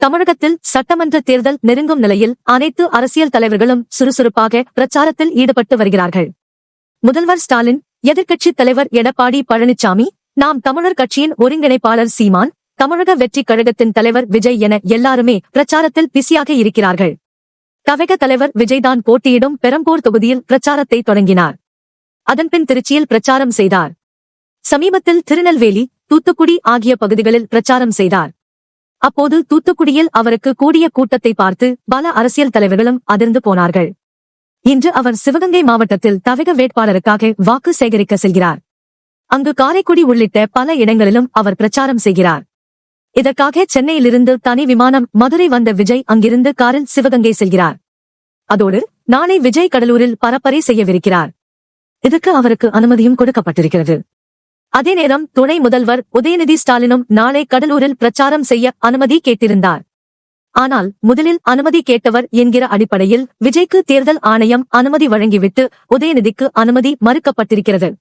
தமிழகத்தில் சட்டமன்ற தேர்தல் நெருங்கும் நிலையில் அனைத்து அரசியல் தலைவர்களும் சுறுசுறுப்பாக பிரச்சாரத்தில் ஈடுபட்டு வருகிறார்கள். முதல்வர் ஸ்டாலின், எதிர்க்கட்சித் தலைவர் எடப்பாடி பழனிசாமி, நாம் தமிழர் கட்சியின் ஒருங்கிணைப்பாளர் சீமான், தமிழக வெற்றிக் கழகத்தின் தலைவர் விஜய் என எல்லாருமே பிரச்சாரத்தில் பிஸியாக இருக்கிறார்கள். தவக தலைவர் விஜய்தான் போட்டியிடும் பெரம்பூர் தொகுதியில் பிரச்சாரத்தை தொடங்கினார். அதன்பின் திருச்சியில் பிரச்சாரம் செய்தார். சமீபத்தில் திருநெல்வேலி, தூத்துக்குடி ஆகிய பகுதிகளில் பிரச்சாரம் செய்தார். அப்போது தூத்துக்குடியில் அவருக்கு கூடிய கூட்டத்தை பார்த்து பல அரசியல் தலைவர்களும் அதிர்ந்து போனார்கள். இன்று அவர் சிவகங்கை மாவட்டத்தில் தவக வேட்பாளருக்காக வாக்கு சேகரிக்க செல்கிறார். அங்கு காரைக்குடி உள்ளிட்ட பல இடங்களிலும் அவர் பிரச்சாரம் செய்கிறார். இதற்காக சென்னையிலிருந்து தனி விமானம் மதுரை வந்த விஜய் அங்கிருந்து காரில் சிவகங்கை செல்கிறார். அதோடு நாளை விஜய் கடலூரில் பரப்புரை செய்யவிருக்கிறார். இதற்கு அவருக்கு அனுமதியும் கொடுக்கப்பட்டிருக்கிறது. அதே நேரம் துணை முதல்வர் உதயநிதி ஸ்டாலினும் நாளை கடலூரில் பிரச்சாரம் செய்ய அனுமதி கேட்டிருந்தார். ஆனால் முதலில் அனுமதி கேட்டவர் என்கிற அடிப்படையில் விஜய்க்கு தேர்தல் ஆணையம் அனுமதி வழங்கிவிட்டு உதயநிதிக்கு அனுமதி மறுக்கப்பட்டிருக்கிறது.